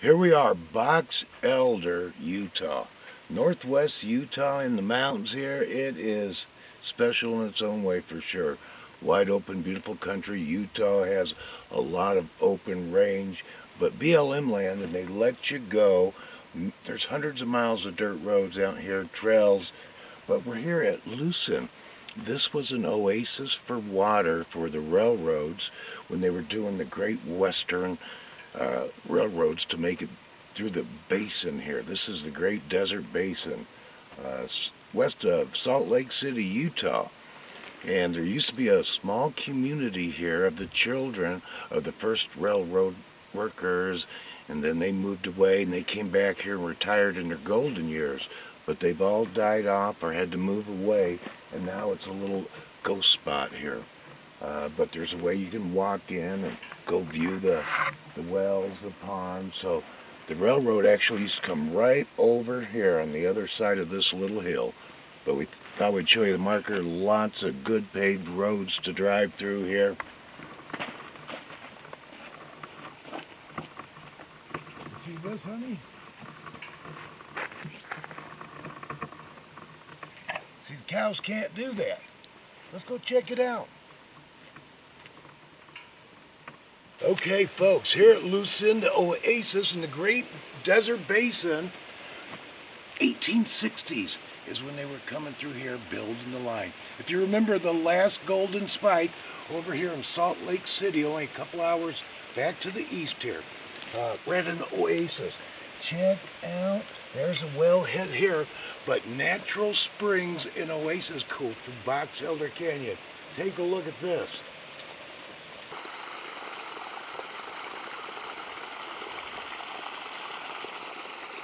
Here we are, Box Elder, Utah. Northwest Utah in the mountains here. It is special in its own way for sure. Wide open, beautiful country. Utah has a lot of open range, but BLM land, and they let you go. There's hundreds of miles of dirt roads out here, trails, but we're here at Lucin. This was an oasis for water for the railroads when they were doing the Great Western railroads to make it through the basin here. This is the Great Desert Basin, west of Salt Lake City, Utah. And there used to be a small community here of the children of the first railroad workers, and then they moved away and they came back here and retired in their golden years. But they've all died off or had to move away, and now it's a little ghost spot here. But there's a way you can walk in and go view the wells, the ponds. So the railroad actually used to come right over here on the other side of this little hill. But we thought we'd show you the marker. Lots of good paved roads to drive through here. You see this, honey? See, the cows can't do that. Let's go check it out. Okay, folks, here at Lucin, the oasis in the Great Desert Basin, 1860s is when they were coming through here building the line. If you remember the last golden spike over here in Salt Lake City, only a couple hours back to the east here, we're at an oasis. Check out, there's a wellhead here, but natural springs in Oasis Cove from Box Elder Canyon. Take a look at this.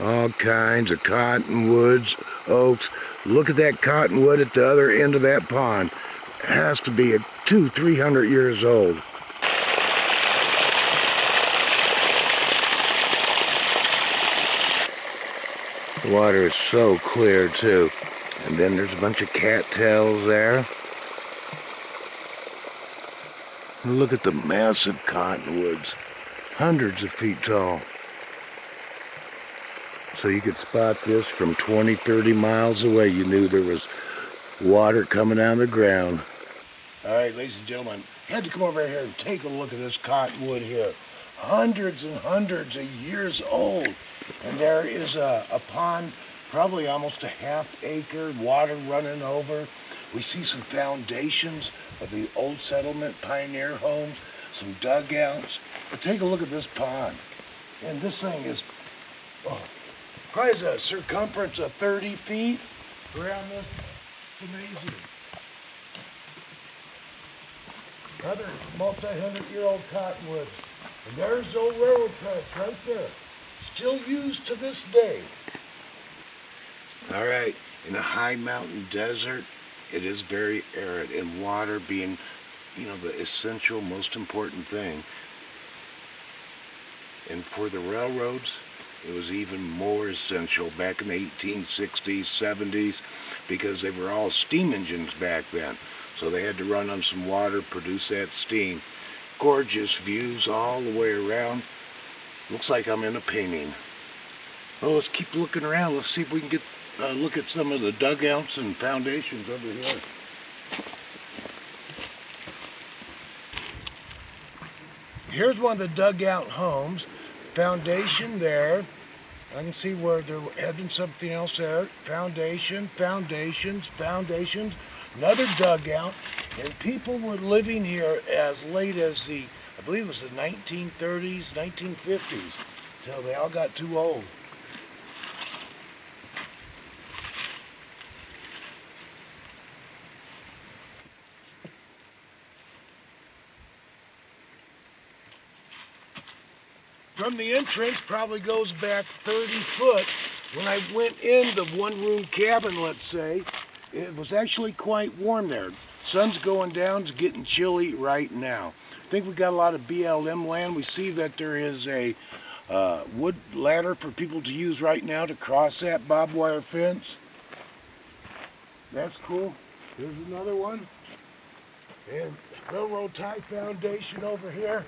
All kinds of cottonwoods, oaks. Look at that cottonwood at the other end of that pond. It has to be 200-300 years old. The water is so clear too. And then there's a bunch of cattails there. Look at the massive cottonwoods, hundreds of feet tall. So you could spot this from 20-30 miles away. You knew there was water coming out of the ground. All right, ladies and gentlemen, I had to come over here and take a look at this cottonwood here. Hundreds and hundreds of years old. And there is a pond, probably almost a half-acre, water running over. We see some foundations of the old settlement, pioneer homes, some dugouts. But take a look at this pond. And this thing is, probably has a circumference of 30 feet around this. It's amazing. Another multi-hundred-year-old cottonwoods. And there's the old railroad tracks right there. Still used to this day. All right, in a high mountain desert, it is very arid, and water being, the essential, most important thing. And for the railroads, it was even more essential back in the 1860s, 70s, because they were all steam engines back then. So they had to run on some water, produce that steam. Gorgeous views all the way around. Looks like I'm in a painting. Well, let's keep looking around. Let's see if we can get look at some of the dugouts and foundations over here. Here's one of the dugout homes. Foundation there. I can see where they're adding something else there. Foundation, foundations, foundations. Another dugout. And people were living here as late as I believe it was the 1930s, 1950s, until they all got too old. From the entrance, probably goes back 30 foot. When I went in the one-room cabin, let's say, it was actually quite warm there. Sun's going down, it's getting chilly right now. I think we got a lot of BLM land. We see that there is a wood ladder for people to use right now to cross that barbed wire fence. That's cool. There's another one. And railroad tie foundation over here.